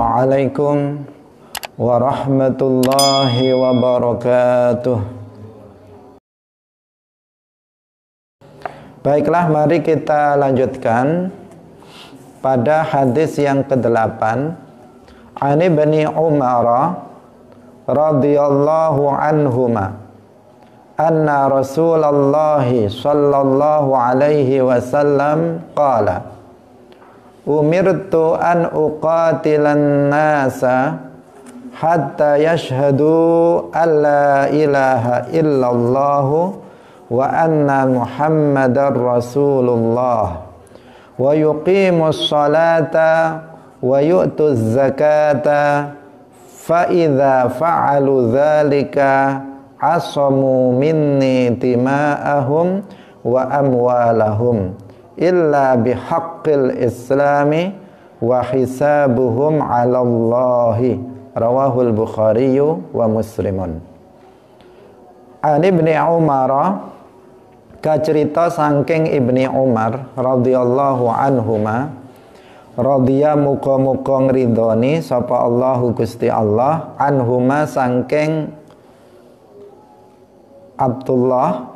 Assalamualaikum warahmatullahi wabarakatuh. Baiklah, mari kita lanjutkan pada hadis yang ke-8. Ani Ibni Umar radhiyallahu anhuma anna Rasulullah sallallahu alaihi wasallam qala umirtu an uqatilan nasa hatta yashhadu an la ilaha illallah wa anna muhammadar rasulullah wa yuqimus salata wa yu'tuz zakata fa idza fa'alu dzalika asamu minni dima'ahum wa amwalahum illa bihaqqil islami wa hisabuhum 'ala Allahi. Rawahul Bukhari wa Muslimun. An Ibni Umar, kacerita saking Ibni Umar radhiyallahu anhuma, radhiya muga-muga ngridoni sapa Allahu Gusti Allah anhuma saking Abdullah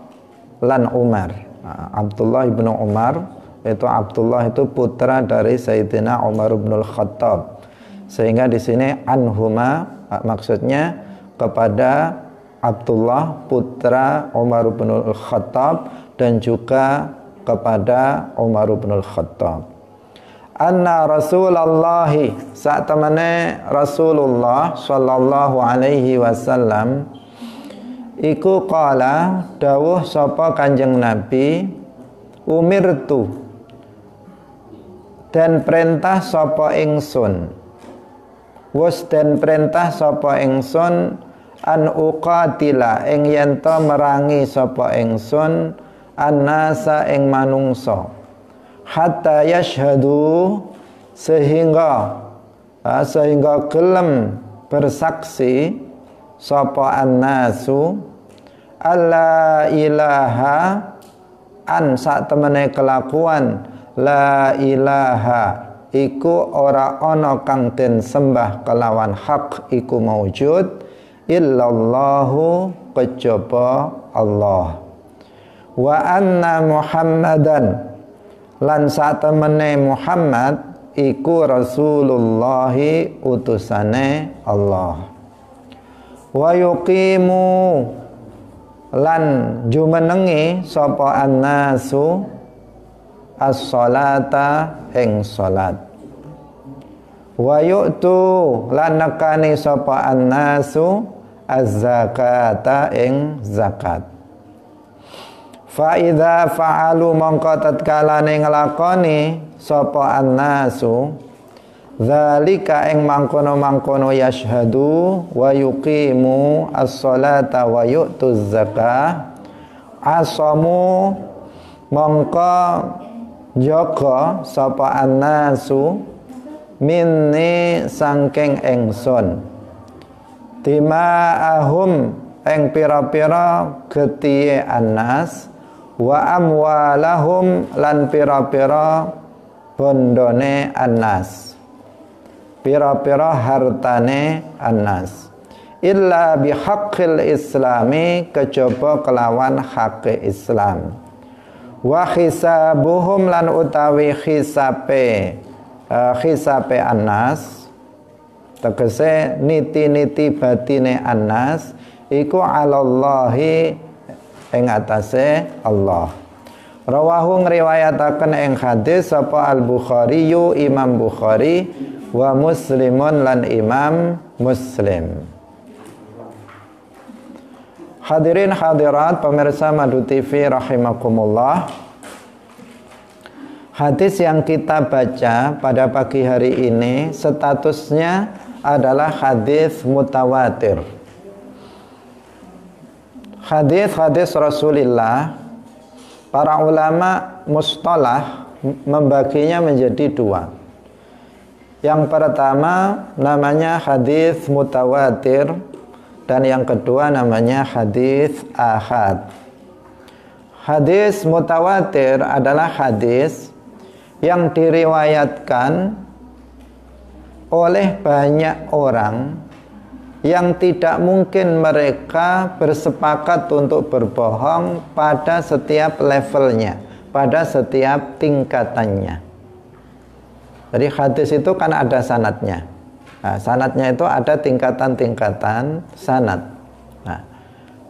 lan Umar. Abdullah ibnu Umar Abdullah itu putra dari Sayyidina Umar bin Khattab, sehingga di sini anhuma maksudnya kepada Abdullah putra Umar bin Khattab dan juga kepada Umar bin Khattab. Anna Rasulullah, saat temane Rasulullah sallallahu alaihi wasallam iku qala dawuh sapa Kanjeng Nabi, umirtu dan perintah sapa ingsun, wus dan perintah sapa ingsun an uqatila ing yen to merangi sapa ingsun annasa ing manungsa hatta yashhadu sehingga gelem bersaksi sapa annasu alla ilaha an sak temene kelakuan la ilaha iku ora ana kang den sembah kelawan hak iku maujud illallahu kejaba Allah wa anna Muhammadan lan sak temene Muhammad iku Rasulullahi utusane Allah wa yuqimu lan jumenengi sapa annasu as-salata ing salat wa yu'tu lan nekani sapa annasu az-zakata ing zakat fa idza fa'alu mongko tatkalane nglakoni sapa annasu dzalika ing mangkono-mangkono yashhadu wa yuqimu as-salata wa yu'tuz zakah asamu mongko jaga sapa annasu minni sangking ingsun dima'ahum ing pira-pira getihe annas wa amwalahum lan pira-pira bondone annas, pira-pira hartane annas illa bihaqqil islami kejaba kelawan hak Islam wa hisabuhum lan utawi hisabe annas tegese niti-niti batine annas iku alallahi ing atase Allah. Rawahu ngriwayataken ing hadis sapa Al-Bukhari Imam Bukhari wa Muslimun lan Imam Muslim. Hadirin hadirat pemirsa Madu TV rahimakumullah. Hadis yang kita baca pada pagi hari ini statusnya adalah hadis mutawatir. Hadis-hadis Rasulullah, para ulama mustalah membaginya menjadi dua. Yang pertama namanya hadis mutawatir dan yang kedua namanya hadis ahad. Hadis mutawatir adalah hadis yang diriwayatkan oleh banyak orang yang tidak mungkin mereka bersepakat untuk berbohong pada setiap levelnya, pada setiap tingkatannya. Jadi hadis itu kan ada sanadnya. Nah, sanadnya itu ada tingkatan-tingkatan sanad. Nah,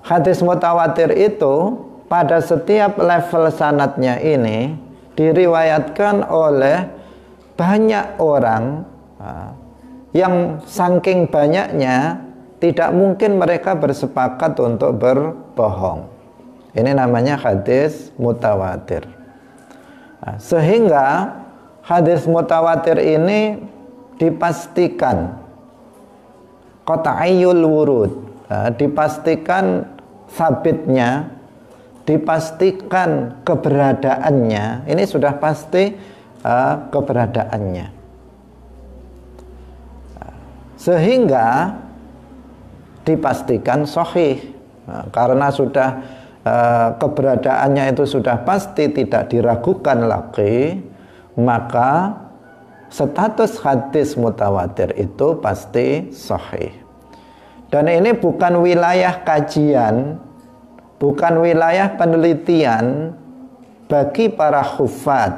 hadis mutawatir itu pada setiap level sanadnya ini diriwayatkan oleh banyak orang yang saking banyaknya tidak mungkin mereka bersepakat untuk berbohong. Ini namanya hadis mutawatir. Nah, sehingga hadis mutawatir ini dipastikan qat'iyul wurud, dipastikan sabitnya, dipastikan keberadaannya. Ini sudah pasti keberadaannya, sehingga dipastikan sahih. Karena sudah keberadaannya itu sudah pasti, tidak diragukan lagi, maka status hadis mutawatir itu pasti sahih. Dan ini bukan wilayah kajian, bukan wilayah penelitian bagi para hufad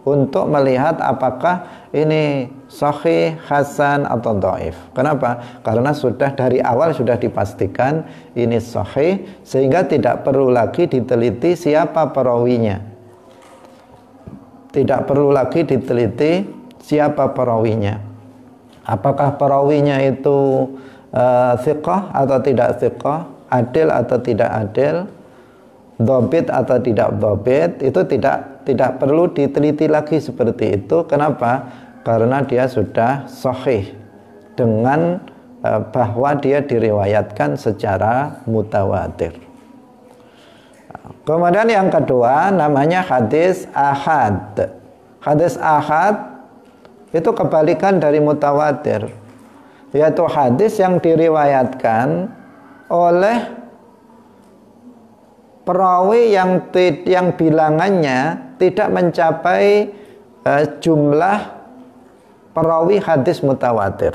untuk melihat apakah ini sahih, hasan atau dhaif. Kenapa? Karena sudah dari awal sudah dipastikan ini sahih, sehingga tidak perlu lagi diteliti siapa perawinya. Tidak perlu lagi diteliti siapa perawinya. Apakah perawinya itu thiqah atau tidak thiqah, adil atau tidak adil, dhabit atau tidak dhabit, itu tidak perlu diteliti lagi seperti itu. Kenapa? Karena dia sudah sahih dengan bahwa dia diriwayatkan secara mutawatir. Kemudian yang kedua namanya hadis ahad. Hadis ahad itu kebalikan dari mutawatir, yaitu hadis yang diriwayatkan oleh perawi yang bilangannya tidak mencapai jumlah perawi hadis mutawatir.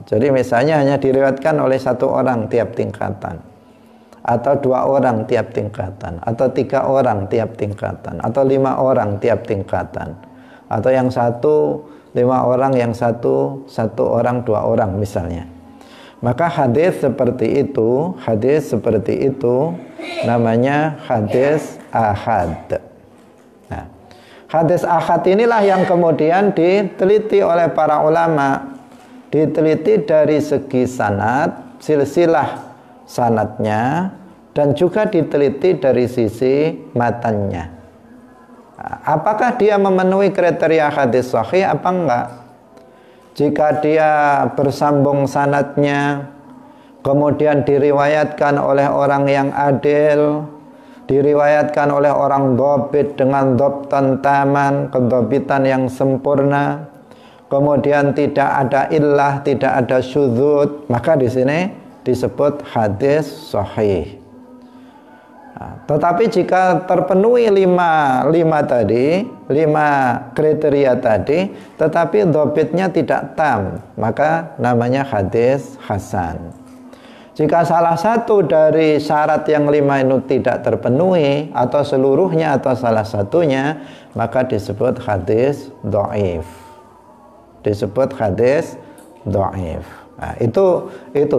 Jadi misalnya hanya diriwayatkan oleh satu orang tiap tingkatan, atau 2 orang tiap tingkatan, atau 3 orang tiap tingkatan, atau 5 orang tiap tingkatan, atau yang satu 5 orang, yang satu orang, 2 orang misalnya. Maka hadis seperti itu namanya hadis ahad. Nah, hadis ahad inilah yang kemudian diteliti oleh para ulama, diteliti dari segi sanad, silsilah sanadnya, dan juga diteliti dari sisi matannya. Apakah dia memenuhi kriteria hadis sahih apa enggak? Jika dia bersambung sanadnya, kemudian diriwayatkan oleh orang yang adil, diriwayatkan oleh orang dhabit dengan dhabtan taman, kedhabitan yang sempurna, kemudian tidak ada illah, tidak ada syudzud, maka di sini disebut hadis sahih. Tetapi jika terpenuhi 5 kriteria tadi, tetapi dhabitnya tidak tam, maka namanya hadis hasan. Jika salah satu dari syarat yang 5 itu tidak terpenuhi, atau seluruhnya atau salah satunya, maka disebut hadis dhaif. Disebut hadis dhaif. Nah, itu.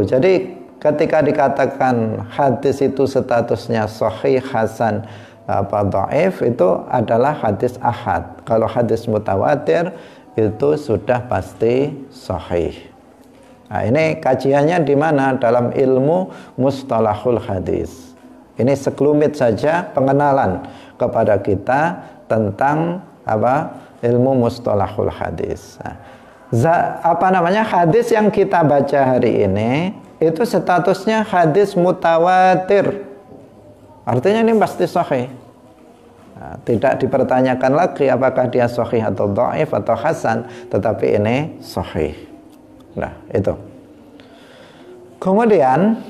Jadi ketika dikatakan hadis itu statusnya sahih, hasan, dhaif, itu adalah hadis ahad. Kalau hadis mutawatir itu sudah pasti sahih. Nah, ini kajiannya di mana? Dalam ilmu mustalahul hadis. Ini sekelumit saja pengenalan kepada kita tentang ilmu mustalahul hadis. Nah, hadis yang kita baca hari ini itu statusnya hadis mutawatir. Artinya ini pasti sahih. Nah, tidak dipertanyakan lagi apakah dia sahih atau dhaif atau hasan, tetapi ini sahih. Nah, itu. Kemudian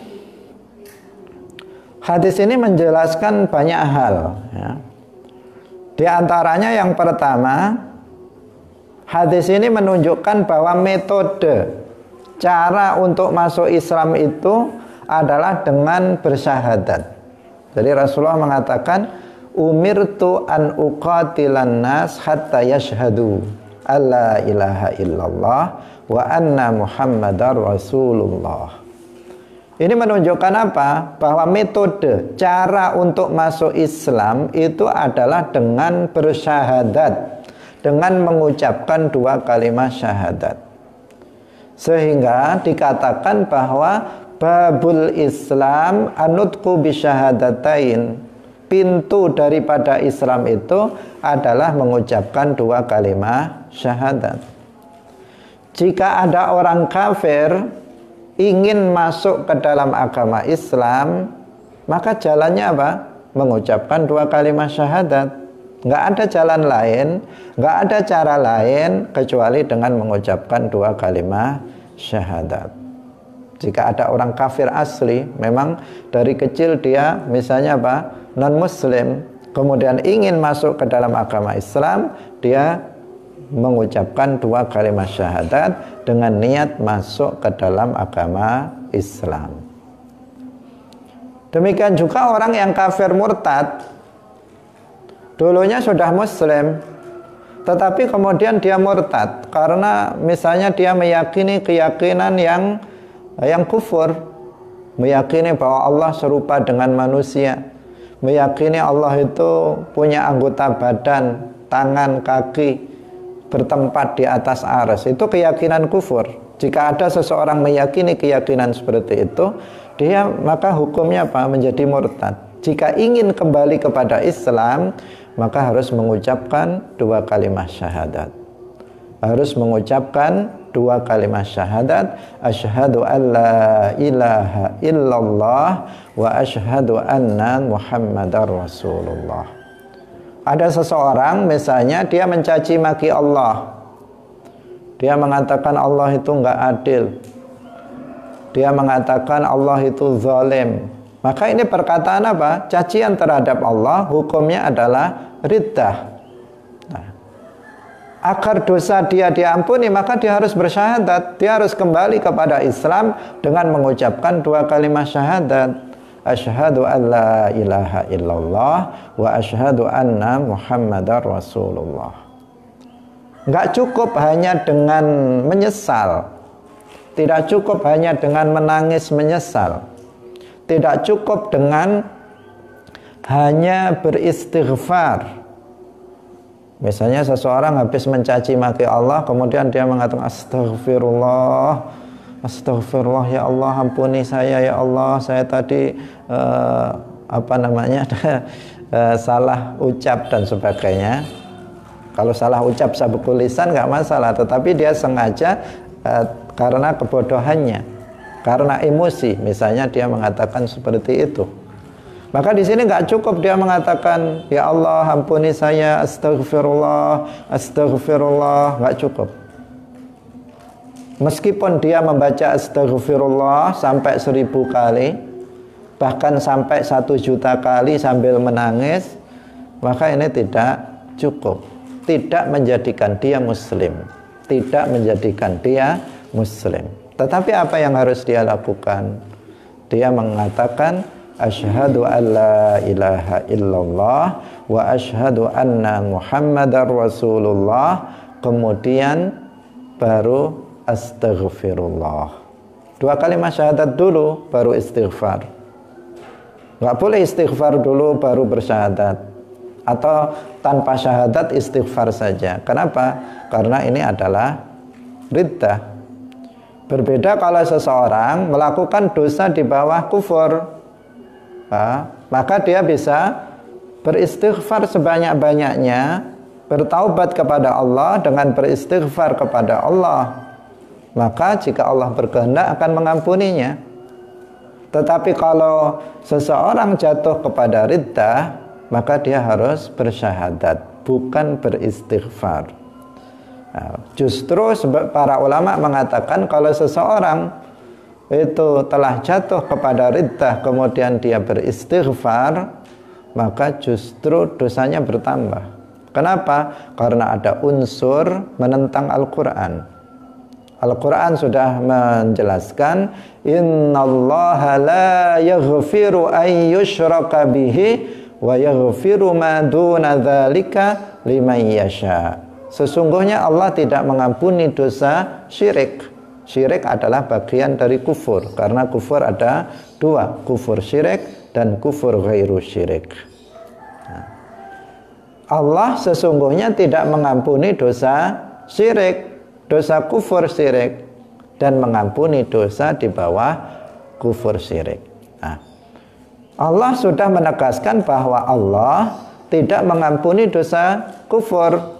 hadis ini menjelaskan banyak hal, ya. Di antaranya yang pertama, Hadis ini menunjukkan bahwa metode cara untuk masuk Islam itu adalah dengan bersyahadat. Jadi Rasulullah mengatakan, umirtu an uqatilan nas hatta yashhadu alla ilaha illallah wa anna muhammadar rasulullah. Ini menunjukkan apa? Bahwa metode cara untuk masuk Islam itu adalah dengan bersyahadat, dengan mengucapkan 2 kalimat syahadat. Sehingga dikatakan bahwa babul Islam anutku bisyahadatain, pintu daripada Islam itu adalah mengucapkan 2 kalimat syahadat. Jika ada orang kafir ingin masuk ke dalam agama Islam, maka jalannya apa? Mengucapkan 2 kalimat syahadat. Nggak ada jalan lain, nggak ada cara lain kecuali dengan mengucapkan 2 kalimat syahadat. Jika ada orang kafir asli, memang dari kecil dia misalnya apa? Non-muslim, kemudian ingin masuk ke dalam agama Islam, dia mengucapkan 2 kalimat syahadat dengan niat masuk ke dalam agama Islam. Demikian juga orang yang kafir murtad, dulunya sudah muslim, tetapi kemudian dia murtad karena misalnya dia meyakini keyakinan yang kufur, meyakini bahwa Allah serupa dengan manusia, meyakini Allah itu punya anggota badan, tangan, kaki, bertempat di atas arsy. Itu keyakinan kufur. Jika ada seseorang meyakini keyakinan seperti itu, dia maka hukumnya apa? Menjadi murtad. Jika ingin kembali kepada Islam, maka harus mengucapkan 2 kalimat syahadat. Harus mengucapkan 2 kalimat syahadat, asyhadu alla ilaha illallah wa asyhadu anna muhammadar rasulullah. Ada seseorang misalnya dia mencaci maki Allah, dia mengatakan Allah itu enggak adil, dia mengatakan Allah itu zalim, maka ini perkataan apa? Cacian terhadap Allah, hukumnya adalah riddah. Nah, agar dosa dia diampuni, maka dia harus bersyahadat, dia harus kembali kepada Islam dengan mengucapkan 2 kalimat syahadat, asyhadu alla ilaha illallah wa asyhadu anna muhammadar rasulullah. Enggak cukup hanya dengan menyesal, tidak cukup hanya dengan menangis menyesal, tidak cukup dengan hanya beristighfar. Misalnya seseorang habis mencaci maki Allah, kemudian dia mengatakan astagfirullah, astagfirullah ya Allah, ampuni saya ya Allah, saya tadi salah ucap dan sebagainya. Kalau salah ucap sabukul lisan nggak masalah, tetapi dia sengaja karena kebodohannya, karena emosi, misalnya dia mengatakan seperti itu. Maka di sini nggak cukup dia mengatakan ya Allah ampuni saya, astagfirullah, astagfirullah, nggak cukup. Meskipun dia membaca astagfirullah sampai 1000 kali, bahkan sampai 1.000.000 kali sambil menangis, maka ini tidak cukup, tidak menjadikan dia muslim, tidak menjadikan dia muslim. Tetapi apa yang harus dia lakukan? Dia mengatakan asyhadu alla ilaha illallah wa asyhadu anna muhammadar rasulullah, kemudian baru astaghfirullah. 2 kalimat syahadat dulu baru istighfar. Nggak boleh istighfar dulu baru bersyahadat, atau tanpa syahadat istighfar saja. Kenapa? Karena ini adalah riddah. Berbeda kalau seseorang melakukan dosa di bawah kufur, maka dia bisa beristighfar sebanyak-banyaknya, bertaubat kepada Allah dengan beristighfar kepada Allah, maka jika Allah berkehendak akan mengampuninya. Tetapi kalau seseorang jatuh kepada riddah, maka dia harus bersyahadat, bukan beristighfar. Justru para ulama mengatakan kalau seseorang itu telah jatuh kepada riddah kemudian dia beristighfar, maka justru dosanya bertambah. Kenapa? Karena ada unsur menentang Al-Quran. Al-Quran sudah menjelaskan, innallaha la yaghfiru an yushraka bihi wa yaghfiru ma duna dzalika liman yasha. Sesungguhnya Allah tidak mengampuni dosa syirik. Syirik adalah bagian dari kufur, karena kufur ada dua, kufur syirik dan kufur ghairu syirik. Allah sesungguhnya tidak mengampuni dosa syirik, dosa kufur syirik, dan mengampuni dosa di bawah kufur syirik. Allah sudah menegaskan bahwa Allah tidak mengampuni dosa kufur.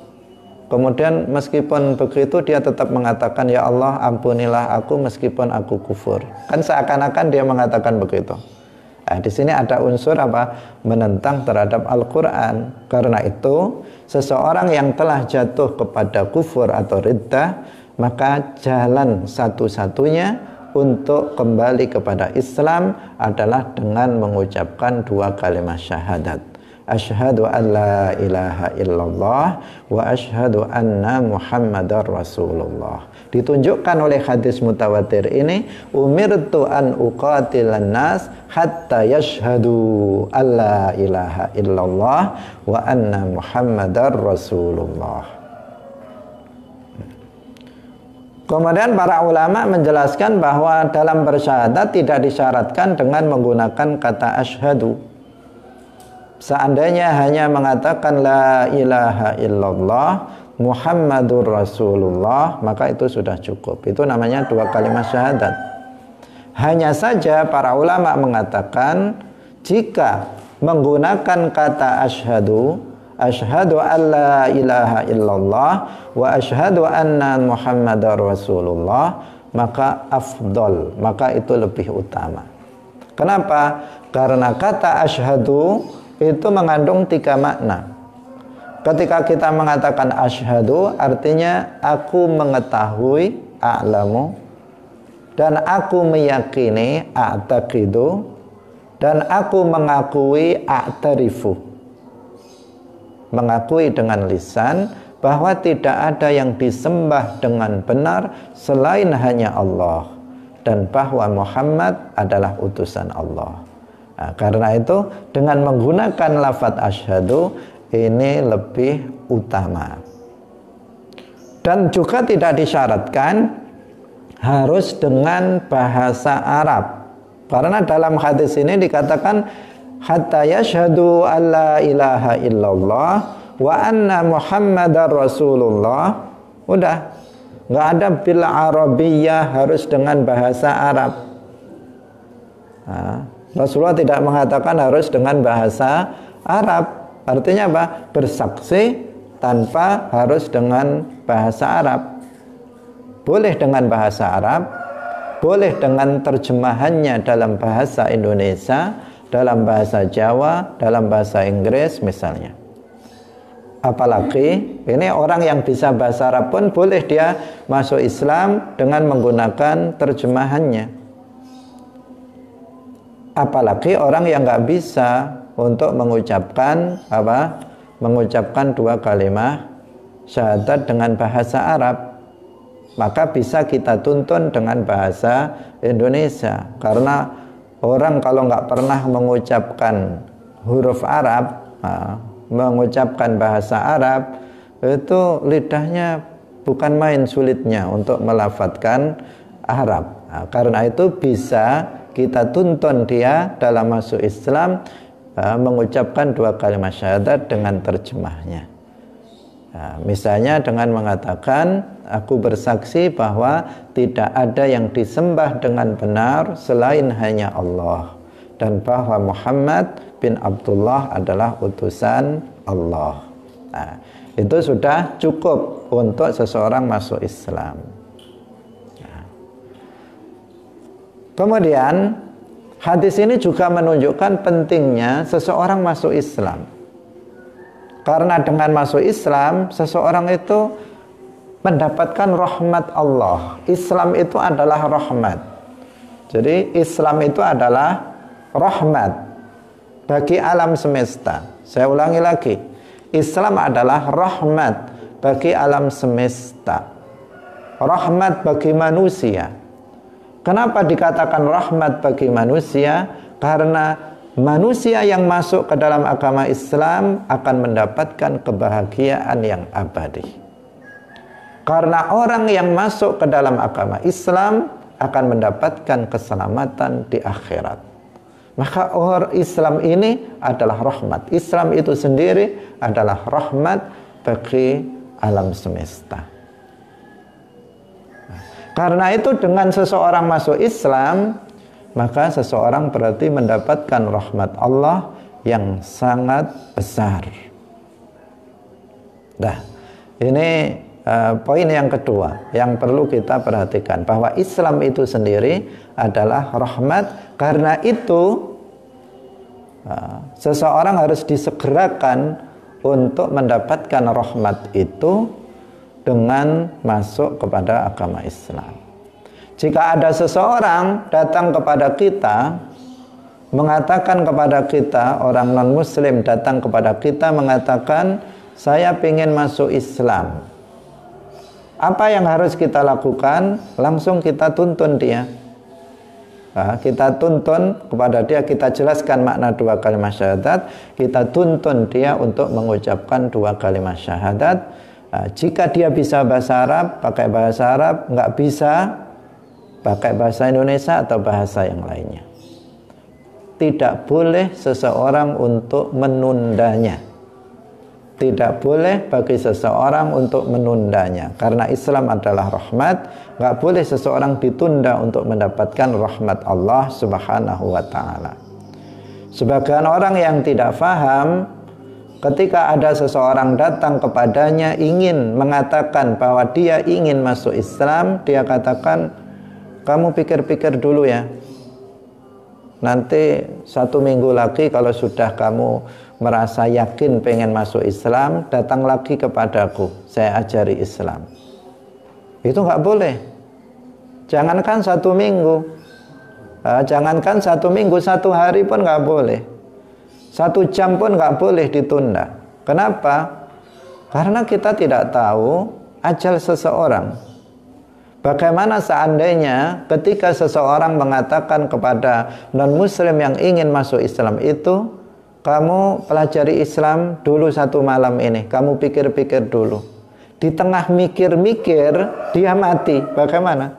Kemudian meskipun begitu dia tetap mengatakan, ya Allah ampunilah aku meskipun aku kufur. Kan seakan-akan dia mengatakan begitu. Di sini ada unsur apa? Menentang terhadap Al-Quran. Karena itu seseorang yang telah jatuh kepada kufur atau riddah, maka jalan satu-satunya untuk kembali kepada Islam adalah dengan mengucapkan dua kalimat syahadat. Asyhadu an la ilaha illallah wa asyhadu anna Muhammadar Rasulullah. Ditunjukkan oleh hadis mutawatir ini, umirtu an uqatilan nas hatta yashhadu an la ilaha illallah wa anna Muhammadar Rasulullah. Kemudian para ulama menjelaskan bahwa dalam bersyahadat tidak disyaratkan dengan menggunakan kata asyhadu. Seandainya hanya mengatakan la ilaha illallah Muhammadur Rasulullah, maka itu sudah cukup. Itu namanya dua kalimat syahadat. Hanya saja para ulama mengatakan, jika menggunakan kata asyhadu, asyhadu an la ilaha illallah wa asyhadu anna Muhammadar Rasulullah, maka afdol, maka itu lebih utama. Kenapa? Karena kata asyhadu itu mengandung tiga makna. Ketika kita mengatakan asyhadu, artinya aku mengetahui, a'lamu, dan aku meyakini, a'taqidu, dan aku mengakui, a'tarifu. Mengakui dengan lisan bahwa tidak ada yang disembah dengan benar selain hanya Allah, dan bahwa Muhammad adalah utusan Allah. Karena itu dengan menggunakan lafadz asyhadu ini lebih utama. Dan juga tidak disyaratkan harus dengan bahasa Arab. Karena dalam hadis ini dikatakan hatta yashhadu alla ilaha illallah wa anna Muhammadar Rasulullah. Udah, nggak ada bil arabiyyah, harus dengan bahasa Arab. Rasulullah tidak mengatakan harus dengan bahasa Arab. Artinya apa? Bersaksi tanpa harus dengan bahasa Arab. Boleh dengan bahasa Arab, boleh dengan terjemahannya dalam bahasa Indonesia, dalam bahasa Jawa, dalam bahasa Inggris misalnya. Apalagi ini orang yang bisa bahasa Arab pun boleh dia masuk Islam dengan menggunakan terjemahannya. Apalagi orang yang nggak bisa untuk mengucapkan mengucapkan dua kalimat syahadat dengan bahasa Arab, maka bisa kita tuntun dengan bahasa Indonesia. Karena orang kalau nggak pernah mengucapkan huruf Arab, mengucapkan bahasa Arab, itu lidahnya bukan main sulitnya untuk melafadzkan Arab. Karena itu bisa kita tuntun dia dalam masuk Islam mengucapkan dua kalimat syahadat dengan terjemahnya. Misalnya dengan mengatakan, aku bersaksi bahwa tidak ada yang disembah dengan benar selain hanya Allah, dan bahwa Muhammad bin Abdullah adalah utusan Allah. Itu sudah cukup untuk seseorang masuk Islam. Kemudian hadis ini juga menunjukkan pentingnya seseorang masuk Islam. Karena dengan masuk Islam, seseorang itu mendapatkan rahmat Allah. Islam itu adalah rahmat. Jadi Islam itu adalah rahmat bagi alam semesta. Saya ulangi lagi, Islam adalah rahmat bagi alam semesta, rahmat bagi manusia. Kenapa dikatakan rahmat bagi manusia? Karena manusia yang masuk ke dalam agama Islam akan mendapatkan kebahagiaan yang abadi. Karena orang yang masuk ke dalam agama Islam akan mendapatkan keselamatan di akhirat. Maka orang Islam ini adalah rahmat. Islam itu sendiri adalah rahmat bagi alam semesta. Karena itu dengan seseorang masuk Islam, maka seseorang berarti mendapatkan rahmat Allah yang sangat besar. Nah, ini poin yang kedua yang perlu kita perhatikan, bahwa Islam itu sendiri adalah rahmat. Karena itu seseorang harus disegerakan untuk mendapatkan rahmat itu dengan masuk kepada agama Islam. Jika ada seseorang datang kepada kita, mengatakan kepada kita, orang non-muslim datang kepada kita mengatakan, saya ingin masuk Islam. Apa yang harus kita lakukan? Langsung kita tuntun dia. Kita tuntun kepada dia, kita jelaskan makna dua kalimat syahadat, kita tuntun dia untuk mengucapkan dua kalimat syahadat. Jika dia bisa bahasa Arab, pakai bahasa Arab, nggak bisa, pakai bahasa Indonesia atau bahasa yang lainnya. Tidak boleh seseorang untuk menundanya. Tidak boleh bagi seseorang untuk menundanya. Karena Islam adalah rahmat, nggak boleh seseorang ditunda untuk mendapatkan rahmat Allah Subhanahu wa ta'ala. Sebagian orang yang tidak faham, ketika ada seseorang datang kepadanya ingin mengatakan bahwa dia ingin masuk Islam, dia katakan, kamu pikir-pikir dulu ya. Nanti 1 minggu lagi kalau sudah kamu merasa yakin pengen masuk Islam, datang lagi kepadaku, saya ajari Islam. Itu nggak boleh. Jangankan 1 minggu, jangankan 1 minggu, 1 hari pun nggak boleh. 1 jam pun nggak boleh ditunda. Kenapa? Karena kita tidak tahu ajal seseorang. Bagaimana seandainya ketika seseorang mengatakan kepada non-muslim yang ingin masuk Islam itu, kamu pelajari Islam dulu 1 malam ini, kamu pikir-pikir dulu. Di tengah mikir-mikir, dia mati. Bagaimana?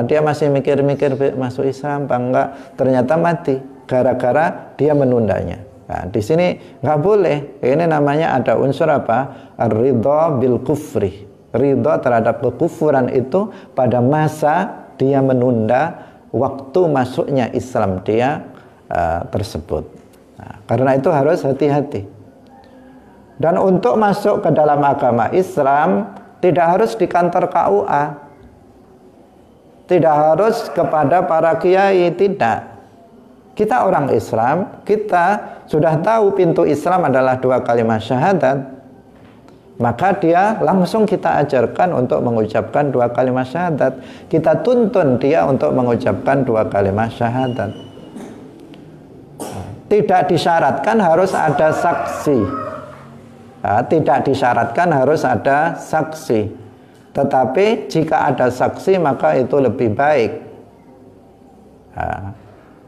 Dia masih mikir-mikir masuk Islam apa enggak, ternyata mati gara-gara dia menundanya. Nah, di sini nggak boleh. Ini namanya ada unsur apa? Ar-ridha bil kufri. Ridha terhadap kekufuran itu pada masa dia menunda waktu masuknya Islam dia tersebut. Nah, karena itu harus hati-hati. Dan untuk masuk ke dalam agama Islam tidak harus di kantor KUA, tidak harus kepada para kiai, tidak. Kita orang Islam, kita sudah tahu pintu Islam adalah 2 kalimat syahadat, maka dia langsung kita ajarkan untuk mengucapkan 2 kalimat syahadat. Kita tuntun dia untuk mengucapkan 2 kalimat syahadat. Tidak disyaratkan harus ada saksi. Tidak disyaratkan harus ada saksi. Tetapi jika ada saksi maka itu lebih baik.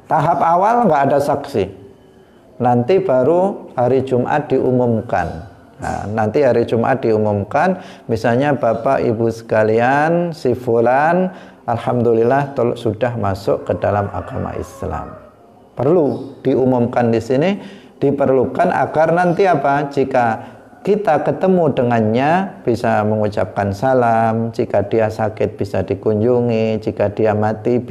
Tahap awal nggak ada saksi. Nanti baru hari Jumat diumumkan. Nanti hari Jumat diumumkan, misalnya Bapak Ibu sekalian, si fulan alhamdulillah sudah masuk ke dalam agama Islam. Perlu diumumkan di sini, diperlukan agar nanti apa? Jika kita ketemu dengannya bisa mengucapkan salam, jika dia sakit bisa dikunjungi, jika dia mati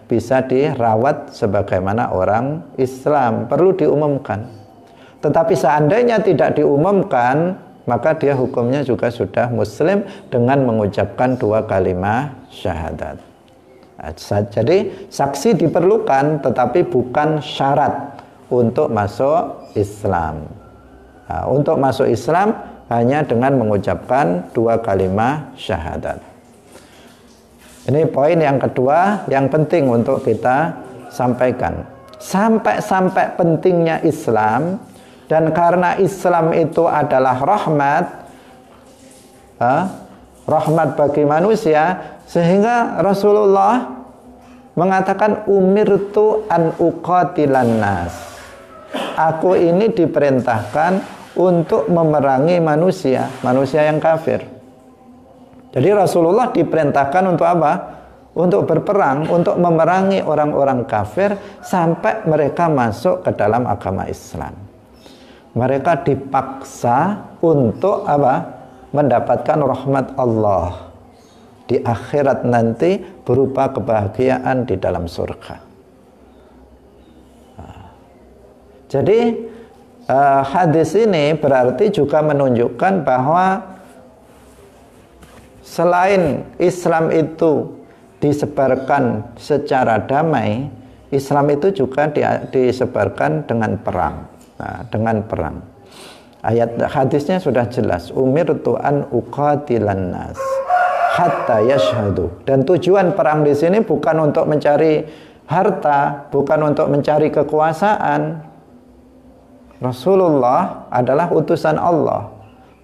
bisa dirawat sebagaimana orang Islam. Perlu diumumkan. Tetapi seandainya tidak diumumkan, maka dia hukumnya juga sudah muslim dengan mengucapkan 2 kalimat syahadat. Jadi saksi diperlukan, tetapi bukan syarat untuk masuk Islam. Untuk masuk Islam hanya dengan mengucapkan 2 kalimat syahadat. Ini poin yang kedua yang penting untuk kita sampaikan. Sampai pentingnya Islam, Dan karena Islam itu adalah rahmat, rahmat bagi manusia, sehingga Rasulullah mengatakan umirtu an uqatilan nas. Aku ini diperintahkan untuk memerangi manusia yang kafir. Jadi Rasulullah diperintahkan untuk apa? Untuk berperang, untuk memerangi orang-orang kafir sampai mereka masuk ke dalam agama Islam. Mereka dipaksa untuk apa? Mendapatkan rahmat Allah di akhirat nanti berupa kebahagiaan di dalam surga. Jadi hadis ini berarti juga menunjukkan bahwa selain Islam itu disebarkan secara damai, Islam itu juga disebarkan dengan perang. Nah, dengan perang. Ayat hadisnya sudah jelas, umirtu an uqatilan nas hatta yashhadu. Dan tujuan perang di sini bukan untuk mencari harta, bukan untuk mencari kekuasaan. Rasulullah adalah utusan Allah.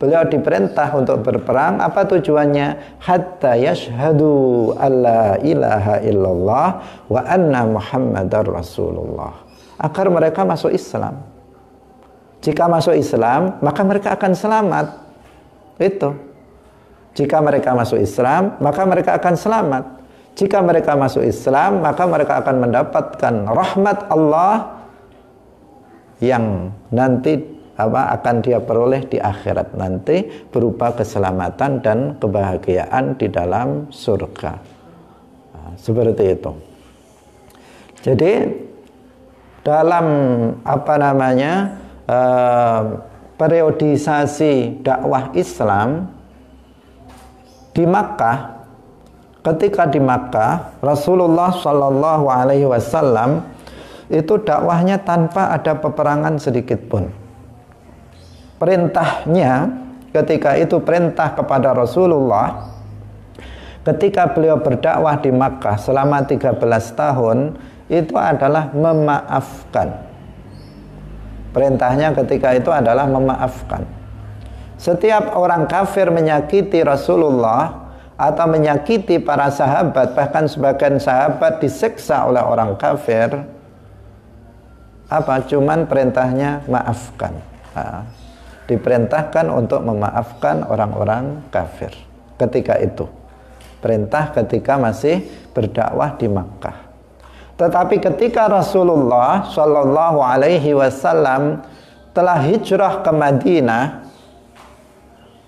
Beliau diperintah untuk berperang. Apa tujuannya? Hatta yashhadu alla ilaha illallah wa anna muhammadar rasulullah. Agar mereka masuk Islam. Jika masuk Islam, maka mereka akan selamat. Itu. Jika mereka masuk Islam, maka mereka akan selamat. Jika mereka masuk Islam, maka mereka akan mendapatkan rahmat Allah yang nanti akan dia peroleh di akhirat nanti berupa keselamatan dan kebahagiaan di dalam surga. Nah, seperti itu. Jadi dalam periodisasi dakwah Islam di Makkah, ketika di Makkah Rasulullah Shallallahu Alaihi Wasallam itu dakwahnya tanpa ada peperangan sedikit pun. Perintahnya ketika itu perintah kepada Rasulullah ketika beliau berdakwah di Makkah selama 13 tahun itu adalah memaafkan. Perintahnya ketika itu adalah memaafkan. Setiap orang kafir menyakiti Rasulullah atau menyakiti para sahabat, bahkan sebagian sahabat disiksa oleh orang kafir, cuman perintahnya maafkan. Diperintahkan untuk memaafkan orang-orang kafir ketika itu. Perintah ketika masih berdakwah di Makkah. Tetapi ketika Rasulullah Shallallahu Alaihi Wasallam telah hijrah ke Madinah,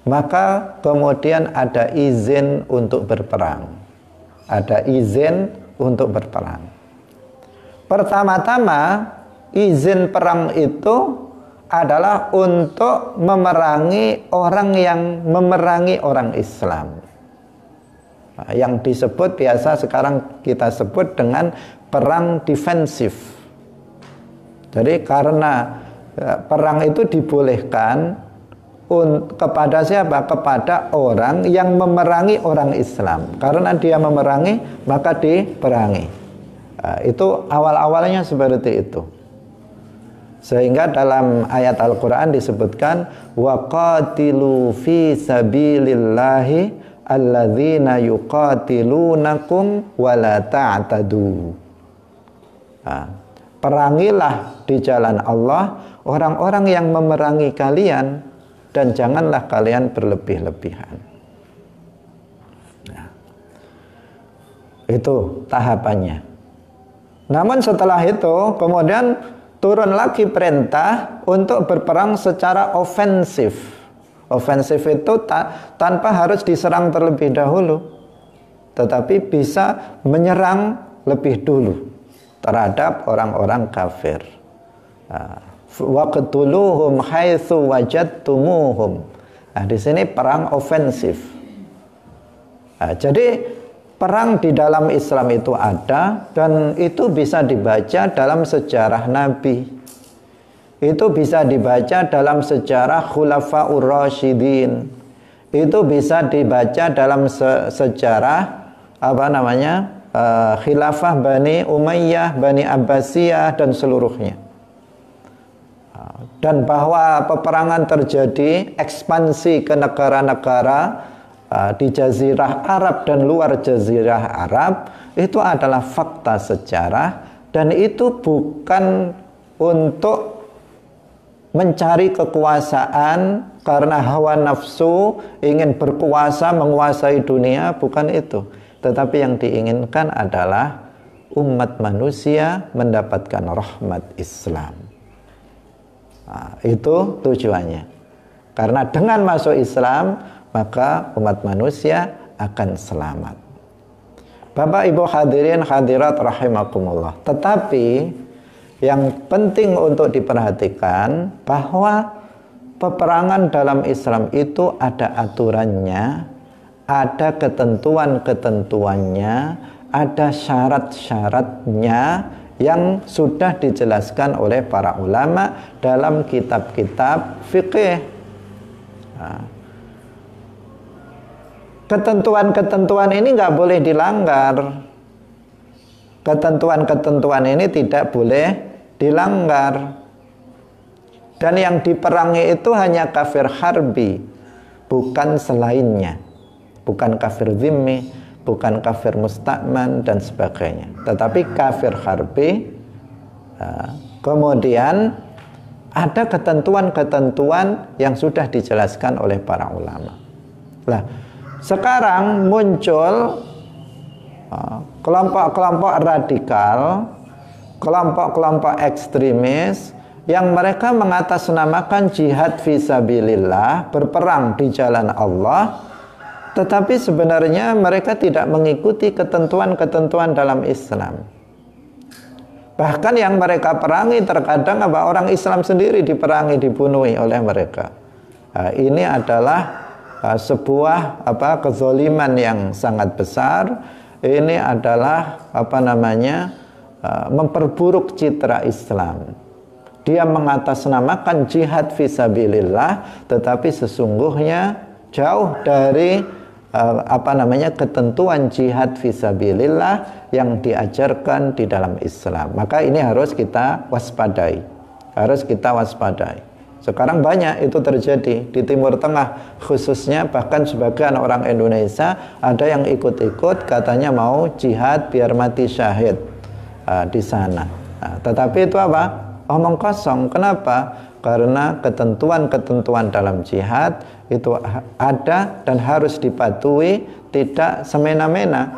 maka kemudian ada izin untuk berperang. Ada izin untuk berperang. Pertama-tama izin perang itu adalah untuk memerangi orang yang memerangi orang Islam. Yang disebut biasa sekarang kita sebut dengan perang defensif. Jadi karena perang itu dibolehkan kepada siapa? Kepada orang yang memerangi orang Islam. Karena dia memerangi maka diperangi. Itu awal-awalnya seperti itu. Sehingga dalam ayat Al-Quran disebutkan waqatilu fi sabilillahi alladzina yuqatilunakum wala ta'tadu. Perangilah di jalan Allah orang-orang yang memerangi kalian dan janganlah kalian berlebih-lebihan. Itu tahapannya. Namun setelah itu kemudian turun lagi perintah untuk berperang secara ofensif. Ofensif itu tanpa harus diserang terlebih dahulu, tetapi bisa menyerang lebih dulu terhadap orang-orang kafir. Waqtuluhum haitsu wajadtumuhum. Nah, di sini perang ofensif. Jadi perang di dalam Islam itu ada dan itu bisa dibaca dalam sejarah Nabi. Itu bisa dibaca dalam sejarah Khulafaur Rasyidin. Itu bisa dibaca dalam sejarah khilafah Bani Umayyah, Bani Abbasiyah dan seluruhnya. Dan bahwa peperangan terjadi, ekspansi ke negara-negara di Jazirah Arab dan luar Jazirah Arab, itu adalah fakta sejarah, dan itu bukan untuk mencari kekuasaan karena hawa nafsu, ingin berkuasa, menguasai dunia, bukan itu. Tetapi yang diinginkan adalah umat manusia mendapatkan rahmat Islam. Nah, itu tujuannya. Karena dengan masuk Islam, maka umat manusia akan selamat. Bapak Ibu hadirin hadirat rahimakumullah. Tetapi yang penting untuk diperhatikan bahwa peperangan dalam Islam itu ada aturannya, ada ketentuan-ketentuannya, ada syarat-syaratnya yang sudah dijelaskan oleh para ulama dalam kitab-kitab fikih. Nah, ketentuan-ketentuan ini nggak boleh dilanggar. Ketentuan-ketentuan ini tidak boleh dilanggar. Dan yang diperangi itu hanya kafir harbi, bukan selainnya. Bukan kafir zimmi, bukan kafir musta'man dan sebagainya. Tetapi kafir harbi. Kemudian ada ketentuan-ketentuan yang sudah dijelaskan oleh para ulama. Nah, sekarang muncul kelompok-kelompok radikal, kelompok-kelompok ekstremis yang mereka mengatasnamakan jihad fisabilillah, berperang di jalan Allah, tetapi sebenarnya mereka tidak mengikuti ketentuan-ketentuan dalam Islam. Bahkan yang mereka perangi terkadang orang Islam sendiri diperangi, dibunuhi oleh mereka. Nah, ini adalah sebuah kezaliman yang sangat besar. Ini adalah memperburuk citra Islam. Dia mengatasnamakan jihad fisabilillah, tetapi sesungguhnya jauh dari ketentuan jihad fisabilillah yang diajarkan di dalam Islam. Maka ini harus kita waspadai. Harus kita waspadai. Sekarang banyak itu terjadi di Timur Tengah khususnya, bahkan sebagian orang Indonesia ada yang ikut-ikut katanya mau jihad biar mati syahid di sana. Tetapi itu omong kosong. Kenapa? Karena ketentuan-ketentuan dalam jihad itu ada dan harus dipatuhi, tidak semena-mena,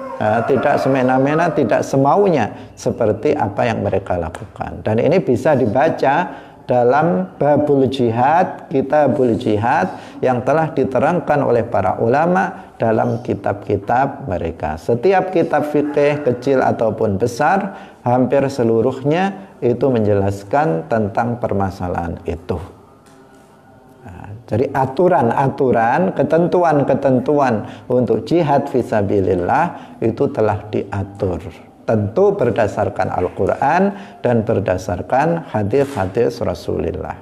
tidak semaunya seperti apa yang mereka lakukan. Dan ini bisa dibaca dalam babul jihad, kitabul jihad yang telah diterangkan oleh para ulama dalam kitab-kitab mereka. Setiap kitab fikih kecil ataupun besar, hampir seluruhnya itu menjelaskan tentang permasalahan itu. Nah, jadi aturan-aturan, ketentuan-ketentuan untuk jihad fisabilillah itu telah diatur. Tentu berdasarkan Al-Quran dan berdasarkan hadis-hadis Rasulullah.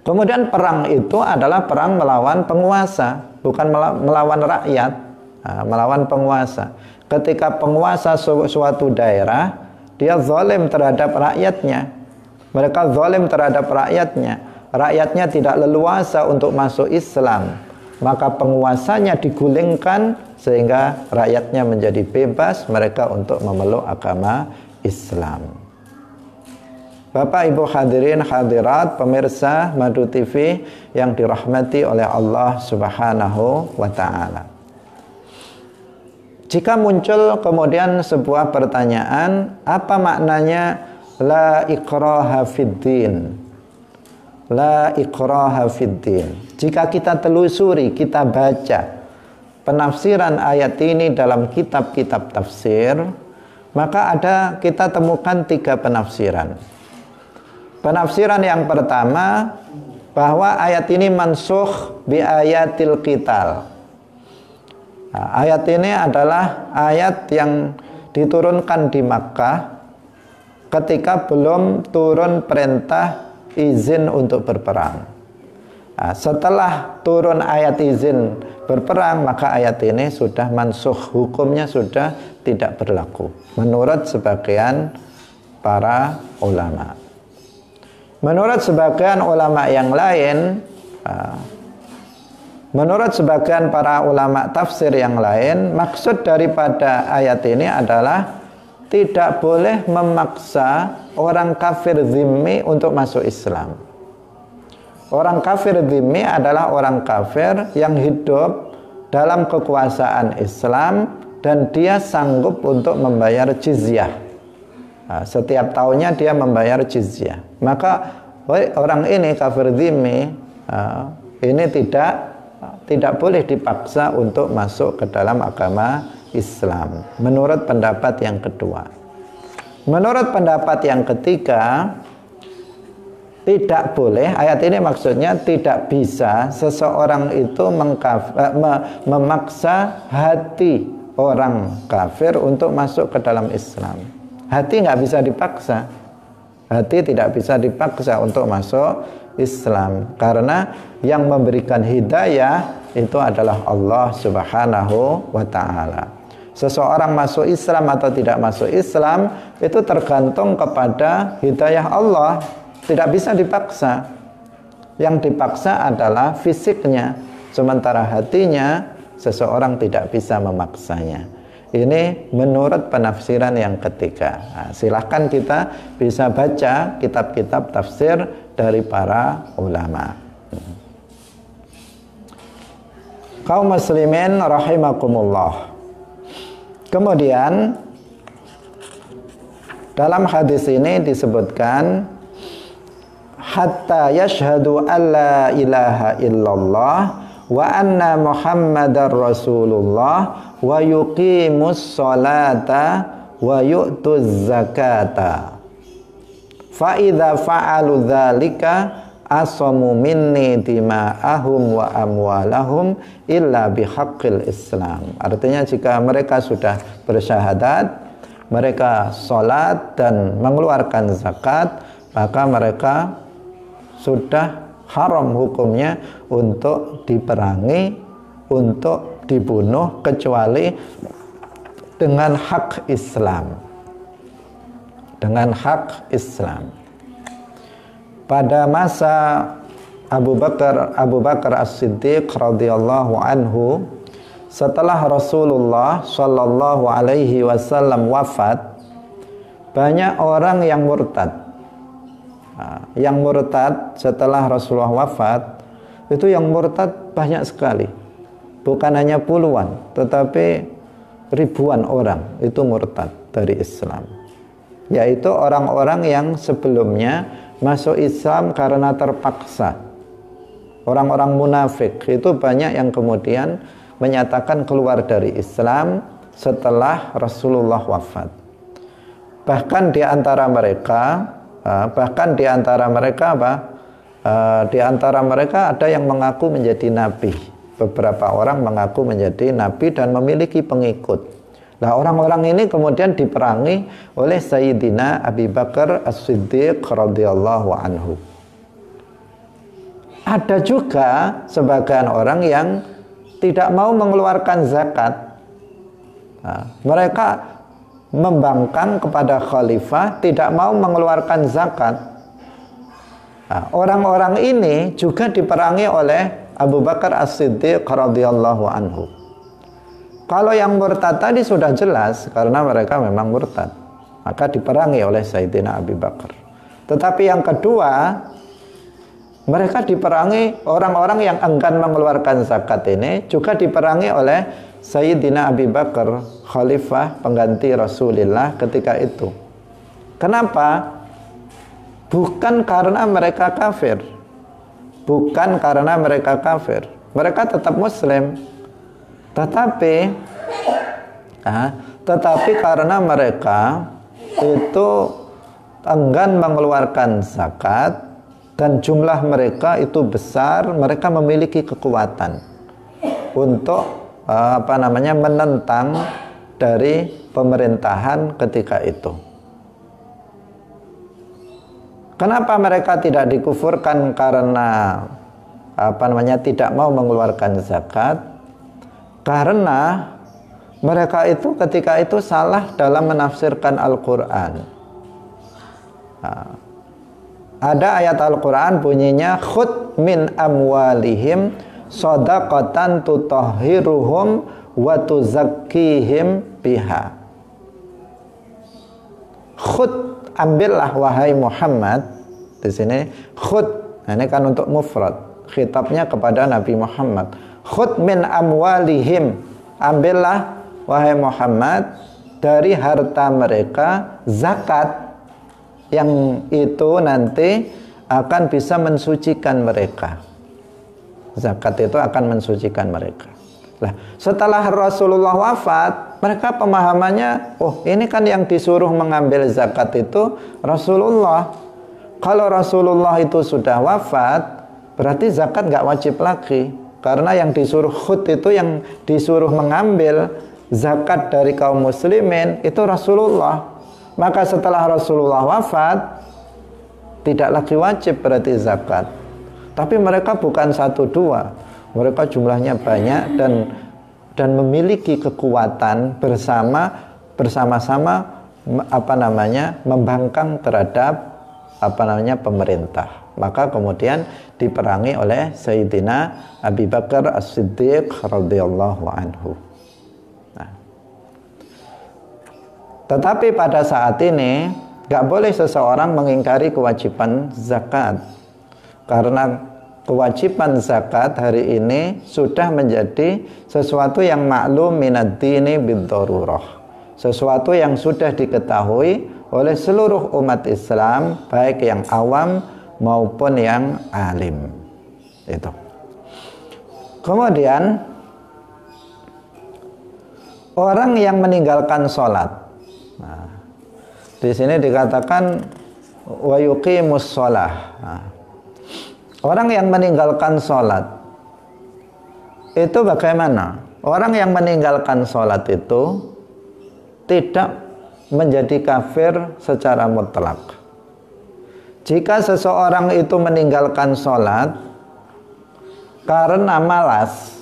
Kemudian perang itu adalah perang melawan penguasa, bukan melawan rakyat, melawan penguasa. Ketika penguasa suatu daerah, dia zalim terhadap rakyatnya. Mereka zalim terhadap rakyatnya. Rakyatnya tidak leluasa untuk masuk Islam. Maka penguasanya digulingkan sehingga rakyatnya menjadi bebas mereka untuk memeluk agama Islam. Bapak Ibu hadirin hadirat pemirsa Madu TV yang dirahmati oleh Allah Subhanahu wa taala. Jika muncul kemudian sebuah pertanyaan, apa maknanya la ikraha fid din? La ikraha fid din. Jika kita telusuri, kita baca penafsiran ayat ini dalam kitab-kitab tafsir, maka kita temukan 3 penafsiran. Penafsiran yang pertama, bahwa ayat ini mansukh bi ayatil qital. Nah, ayat ini adalah ayat yang diturunkan di Makkah ketika belum turun perintah izin untuk berperang. Nah, setelah turun ayat izin berperang, maka ayat ini sudah mansukh, hukumnya sudah tidak berlaku menurut sebagian para ulama. Menurut sebagian ulama yang lain, menurut sebagian para ulama tafsir yang lain, maksud daripada ayat ini adalah tidak boleh memaksa orang kafir zimmi untuk masuk Islam. Orang kafir zimmi adalah orang kafir yang hidup dalam kekuasaan Islam dan dia sanggup untuk membayar jizyah. Setiap tahunnya dia membayar jizyah. Maka orang ini kafir zimmi ini tidak boleh dipaksa untuk masuk ke dalam agama Islam. Menurut pendapat yang kedua. Menurut pendapat yang ketiga, tidak boleh, ayat ini maksudnya tidak bisa seseorang itu memaksa hati orang kafir untuk masuk ke dalam Islam. Hati nggak bisa dipaksa. Hati tidak bisa dipaksa untuk masuk Islam. Karena yang memberikan hidayah itu adalah Allah Subhanahu wa ta'ala. Seseorang masuk Islam atau tidak masuk Islam itu tergantung kepada hidayah Allah. Tidak bisa dipaksa. Yang dipaksa adalah fisiknya. Sementara hatinya seseorang tidak bisa memaksanya. Ini menurut penafsiran yang ketiga. Silahkan kita bisa baca kitab-kitab tafsir dari para ulama. Kaum muslimin rahimakumullah. Kemudian dalam hadis ini disebutkan hatta yashhadu alla ilaha illallah wa anna muhammadar rasulullah wa yuqimus salata wa yu'tuz zakata fa idza fa'alu dzalika asamu minni dima'ahum wa amwalahum illa bihaqqil Islam. Artinya jika mereka sudah bersyahadat, mereka salat dan mengeluarkan zakat, maka mereka sudah haram hukumnya untuk diperangi, untuk dibunuh kecuali dengan hak Islam. Dengan hak Islam. Pada masa Abu Bakar As-Siddiq radhiyallahu anhu, setelah Rasulullah shallallahu alaihi wasallam wafat, banyak orang yang murtad. Yang murtad setelah Rasulullah wafat, itu yang murtad banyak sekali. Bukan hanya puluhan, tetapi ribuan orang itu murtad dari Islam. Yaitu orang-orang yang sebelumnya masuk Islam karena terpaksa. Orang-orang munafik itu banyak yang kemudian menyatakan keluar dari Islam setelah Rasulullah wafat. Bahkan di antara mereka di antara mereka ada yang mengaku menjadi nabi. Beberapa orang mengaku menjadi nabi dan memiliki pengikut. Nah, orang-orang ini kemudian diperangi oleh Sayyidina Abi Bakar As-Siddiq radhiyallahu anhu. Ada juga sebagian orang yang tidak mau mengeluarkan zakat. Mereka membangkang kepada khalifah, tidak mau mengeluarkan zakat. Orang-orang ini juga diperangi oleh Abu Bakar As-Siddiq radhiyallahu anhu. Kalau yang murtad tadi sudah jelas karena mereka memang murtad, maka diperangi oleh Sayyidina Abi Bakar. Tetapi yang kedua, mereka diperangi orang-orang yang enggan mengeluarkan zakat ini juga diperangi oleh Sayyidina Abi Bakar, khalifah pengganti Rasulullah ketika itu. Kenapa? Bukan karena mereka kafir. Bukan karena mereka kafir. Mereka tetap muslim. Tetapi karena mereka itu enggan mengeluarkan zakat dan jumlah mereka itu besar, mereka memiliki kekuatan untuk menentang dari pemerintahan ketika itu. Kenapa mereka tidak dikufurkan karena tidak mau mengeluarkan zakat? Karena mereka itu ketika itu salah dalam menafsirkan Al-Quran. Ada ayat Al-Quran bunyinya khud min amwalihim shadaqatan tutahhiruhum wa tuzakkihim biha. Khud, ambillah wahai Muhammad. Di sini khud, nah ini kan untuk mufrad, khitabnya kepada Nabi Muhammad. Khud min amwalihim, ambillah wahai Muhammad dari harta mereka zakat, yang itu nanti akan bisa mensucikan mereka. Zakat itu akan mensucikan mereka. Nah, setelah Rasulullah wafat, mereka pemahamannya, oh ini kan yang disuruh mengambil zakat itu Rasulullah. Kalau Rasulullah itu sudah wafat, berarti zakat nggak wajib lagi. Karena yang disuruh khud itu, yang disuruh mengambil zakat dari kaum muslimin itu Rasulullah. Maka setelah Rasulullah wafat, tidak lagi wajib berarti zakat. Tapi mereka bukan satu dua, mereka jumlahnya banyak dan memiliki kekuatan bersama-sama membangkang terhadap pemerintah. Maka kemudian diperangi oleh Sayyidina Abu Bakar As-Siddiq radhiyallahu anhu. Tetapi pada saat ini gak boleh seseorang mengingkari kewajiban zakat, karena kewajiban zakat hari ini sudah menjadi sesuatu yang maklum minad dini bid-darurah, sesuatu yang sudah diketahui oleh seluruh umat Islam, baik yang awam maupun yang alim. Itu. Kemudian orang yang meninggalkan sholat, nah, di sini dikatakan wa yuqimus shalah. Nah, orang yang meninggalkan sholat itu bagaimana? Orang yang meninggalkan sholat itu tidak menjadi kafir secara mutlak. Jika seseorang itu meninggalkan sholat karena malas,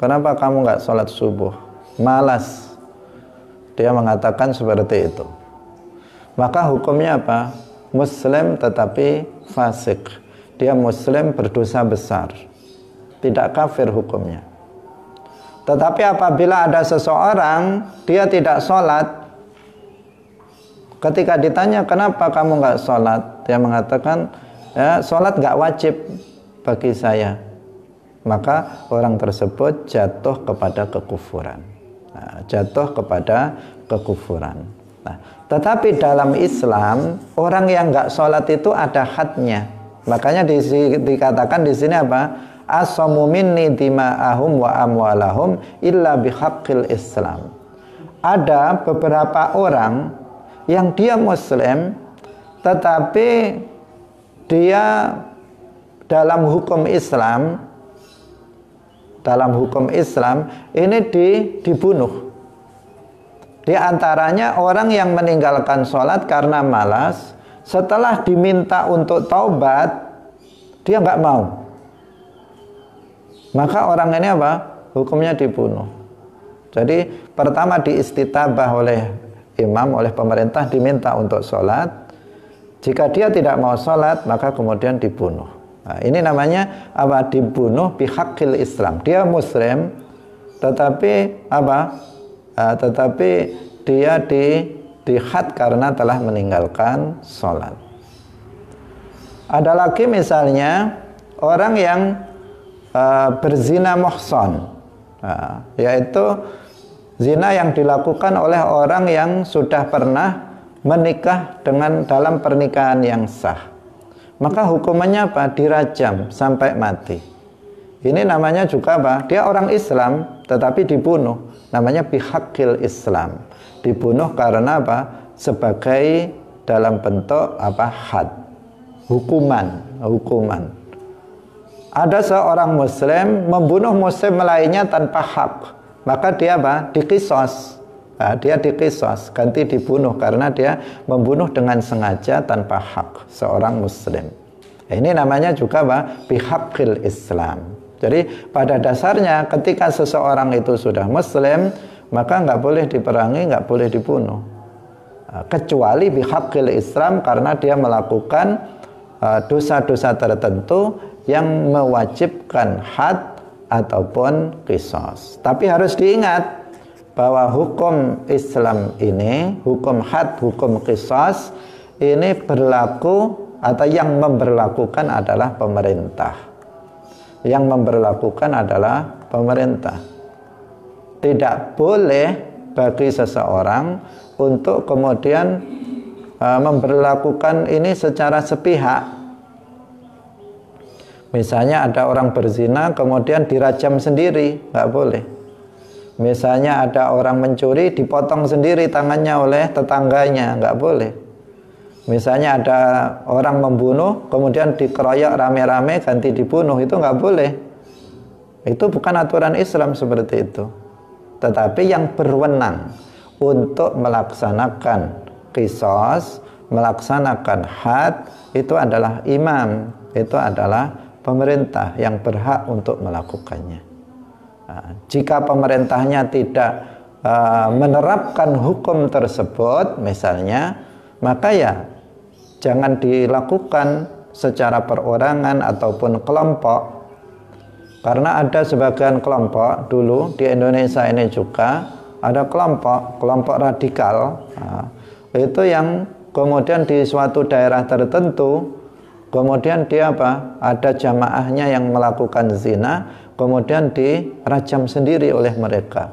kenapa kamu nggak sholat subuh? Malas. Dia mengatakan seperti itu. Maka hukumnya apa? Muslim tetapi fasik. Dia muslim berdosa besar. Tidak kafir hukumnya. Tetapi apabila ada seseorang dia tidak sholat, ketika ditanya kenapa kamu nggak sholat, dia mengatakan ya sholat nggak wajib bagi saya. Maka orang tersebut jatuh kepada kekufuran. Nah, jatuh kepada kekufuran. Nah, tetapi dalam Islam orang yang nggak sholat itu ada hadnya. Makanya dikatakan di sini apa? As-samu minni dima'ahum wa amwalahum illa bihaqqil Islam. Ada beberapa orang yang dia muslim tetapi dia dalam hukum Islam ini dibunuh. Di antaranya orang yang meninggalkan sholat karena malas, setelah diminta untuk taubat dia nggak mau. Maka orang ini apa? Hukumnya dibunuh. Jadi pertama diistitabah oleh imam, oleh pemerintah, diminta untuk sholat. Jika dia tidak mau sholat, maka kemudian dibunuh. Nah, ini namanya apa? Dibunuh bihaqqil Islam. Dia muslim, tetapi apa? Tetapi dia dihad karena telah meninggalkan sholat. Ada lagi misalnya orang yang berzina muhsan, yaitu zina yang dilakukan oleh orang yang sudah pernah menikah dalam pernikahan yang sah. Maka hukumannya apa? Dirajam sampai mati. Ini namanya juga apa? Dia orang Islam tetapi dibunuh. Namanya bihaqqil Islam. Dibunuh karena apa? Sebagai dalam bentuk apa? Had. Hukuman. Ada seorang muslim membunuh muslim lainnya tanpa hak. Maka dia apa? Dikisos. Nah, dia dikisos, ganti dibunuh karena dia membunuh dengan sengaja tanpa hak seorang muslim. Nah, ini namanya juga apa? Bihaqqil Islam. Jadi pada dasarnya ketika seseorang itu sudah muslim, maka nggak boleh diperangi, nggak boleh dibunuh. kecuali bihaqqil Islam, karena dia melakukan dosa-dosa tertentu yang mewajibkan had ataupun qisas. Tapi harus diingat bahwa hukum Islam ini, hukum had, hukum qisas ini berlaku atau yang memberlakukan adalah pemerintah. Yang memberlakukan adalah pemerintah. Tidak boleh bagi seseorang untuk kemudian memberlakukan ini secara sepihak. Misalnya ada orang berzina kemudian dirajam sendiri, nggak boleh. Misalnya ada orang mencuri dipotong sendiri tangannya oleh tetangganya, nggak boleh. Misalnya ada orang membunuh kemudian dikeroyok rame-rame ganti dibunuh, itu nggak boleh. Itu bukan aturan Islam seperti itu. Tetapi yang berwenang untuk melaksanakan qisas, melaksanakan had, itu adalah imam, itu adalah pemerintah yang berhak untuk melakukannya. Jika pemerintahnya tidak menerapkan hukum tersebut misalnya, maka ya jangan dilakukan secara perorangan ataupun kelompok. Karena ada sebagian kelompok dulu di Indonesia ini juga ada kelompok radikal, itu yang kemudian di suatu daerah tertentu kemudian dia ada jamaahnya yang melakukan zina, kemudian dirajam sendiri oleh mereka.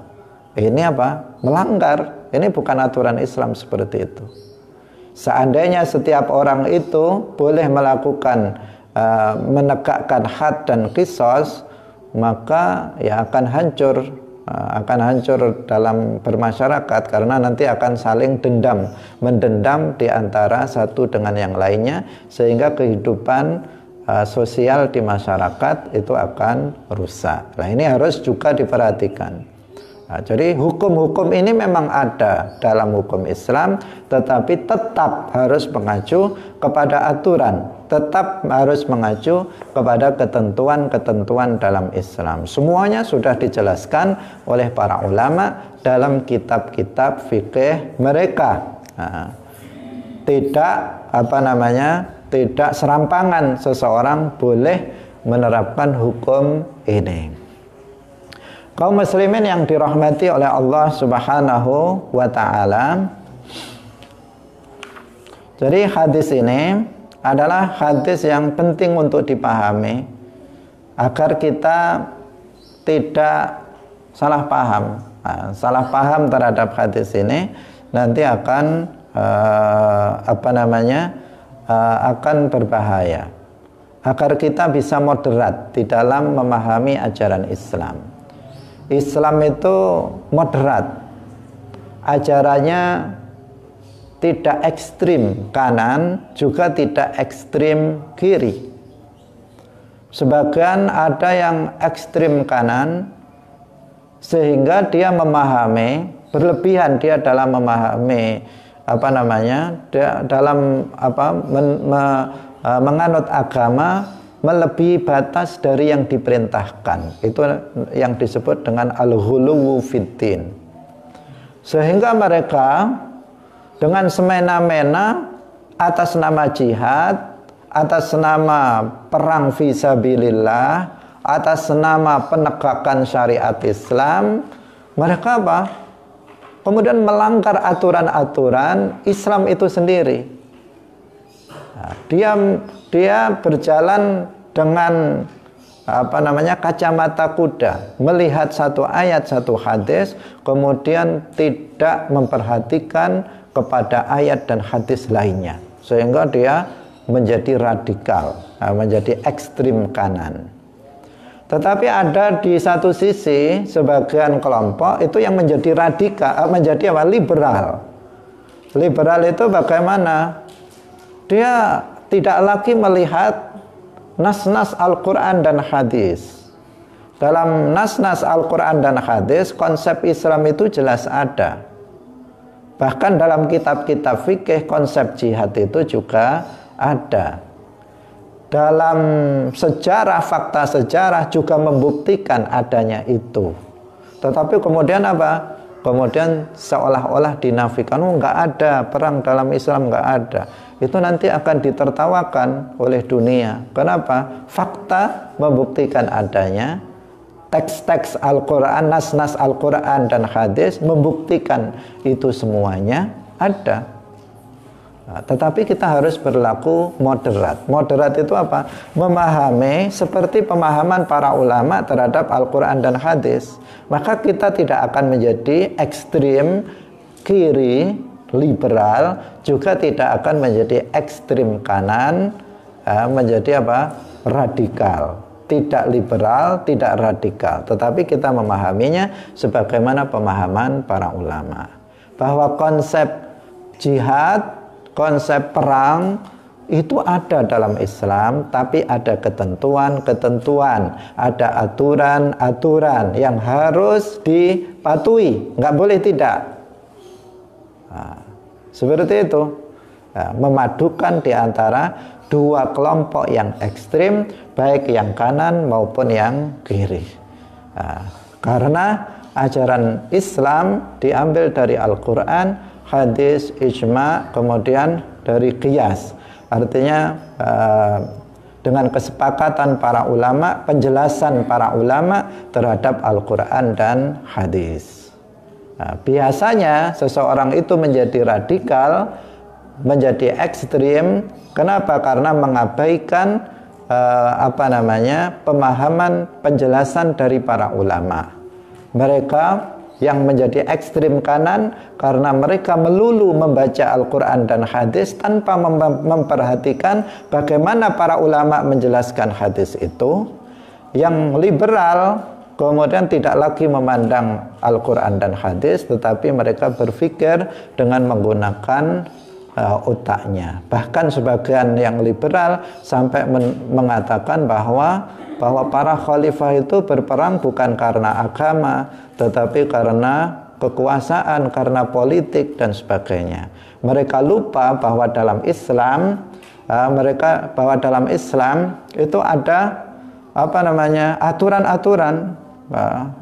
Ini melanggar. Ini bukan aturan Islam seperti itu. Seandainya setiap orang itu boleh melakukan menegakkan had dan qisas, maka ya akan hancur dalam bermasyarakat, karena nanti akan saling mendendam di antara satu dengan yang lainnya, sehingga kehidupan sosial di masyarakat itu akan rusak. Nah, ini harus juga diperhatikan. Jadi hukum-hukum ini memang ada dalam hukum Islam, tetapi tetap harus mengacu kepada aturan, tetap harus mengacu kepada ketentuan-ketentuan dalam Islam. Semuanya sudah dijelaskan oleh para ulama dalam kitab-kitab fikih mereka. Tidak serampangan seseorang boleh menerapkan hukum ini. Kaum muslimin yang dirahmati oleh Allah Subhanahu wa ta'ala, jadi hadis ini adalah hadis yang penting untuk dipahami agar kita tidak salah paham. Salah paham terhadap hadis ini nanti akan akan berbahaya. Agar kita bisa moderat di dalam memahami ajaran Islam. Islam itu moderat, ajarannya tidak ekstrim kanan, juga tidak ekstrim kiri. Sebagian ada yang ekstrim kanan, sehingga dia memahami berlebihan, dia dalam memahami menganut agama melebihi batas dari yang diperintahkan. Itu yang disebut dengan al-ghuluwu fiddin. Sehingga mereka dengan semena-mena atas nama jihad, atas nama perang fisabilillah, atas nama penegakan syariat Islam, mereka kemudian melanggar aturan-aturan Islam itu sendiri. Dia berjalan dengan kacamata kuda, melihat satu ayat, satu hadis, kemudian tidak memperhatikan kepada ayat dan hadis lainnya, sehingga dia menjadi radikal, menjadi ekstrim kanan. Tetapi ada di satu sisi sebagian kelompok itu yang menjadi radikal, menjadi liberal. Liberal itu bagaimana? Dia tidak lagi melihat nas-nas Al-Quran dan hadis. Dalam nas-nas Al-Quran dan hadis, konsep Islam itu jelas ada. Bahkan dalam kitab-kitab fikih, konsep jihad itu juga ada. Dalam sejarah, fakta sejarah juga membuktikan adanya itu. Tetapi kemudian kemudian seolah-olah dinafikan, oh nggak ada perang dalam Islam, nggak ada, itu nanti akan ditertawakan oleh dunia. Kenapa? Fakta membuktikan adanya, teks-teks Al-Quran, nas-nas Al-Quran dan hadis membuktikan itu semuanya ada. Nah, tetapi kita harus berlaku moderat. Moderat itu apa? Memahami seperti pemahaman para ulama terhadap Al-Quran dan hadis. Maka kita tidak akan menjadi ekstrim kiri, liberal, juga tidak akan menjadi ekstrim kanan, menjadi apa? Radikal. Tidak liberal, tidak radikal. Tetapi kita memahaminya sebagaimana pemahaman para ulama. Bahwa konsep jihad, konsep perang itu ada dalam Islam, tapi ada ketentuan-ketentuan, ada aturan-aturan yang harus dipatuhi, nggak boleh tidak. Nah, seperti itu. Nah, memadukan di antara dua kelompok yang ekstrim, baik yang kanan maupun yang kiri. Nah, karena ajaran Islam diambil dari Al-Quran, hadis, ijma, kemudian dari qiyas. Artinya dengan kesepakatan para ulama, penjelasan para ulama terhadap Al-Quran dan hadis. Nah, biasanya seseorang itu menjadi radikal, menjadi ekstrim. Kenapa? Karena mengabaikan pemahaman, penjelasan dari para ulama. Mereka yang menjadi ekstrim kanan karena mereka melulu membaca Al-Quran dan hadis tanpa memperhatikan bagaimana para ulama menjelaskan hadis itu. Yang liberal kemudian tidak lagi memandang Al-Quran dan hadis, tetapi mereka berpikir dengan menggunakan otaknya. Bahkan sebagian yang liberal sampai mengatakan bahwa para khalifah itu berperang bukan karena agama, tetapi karena kekuasaan, karena politik dan sebagainya. Mereka lupa bahwa dalam Islam itu ada aturan-aturan,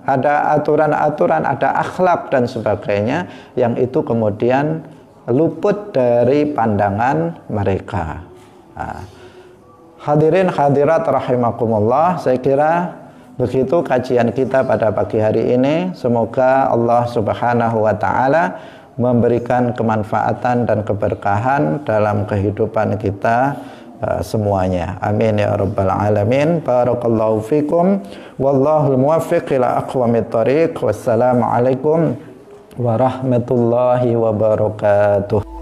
ada aturan-aturan, ada akhlak dan sebagainya yang itu kemudian luput dari pandangan mereka. Hadirin hadirat rahimakumullah, saya kira begitu kajian kita pada pagi hari ini. Semoga Allah Subhanahu wa taala memberikan kemanfaatan dan keberkahan dalam kehidupan kita semuanya. Amin ya rabbal alamin. Barakallahu fikum wallahul muwaffiq ila aqwamit thoriq. Wassalamualaikum warahmatullahi wabarakatuh.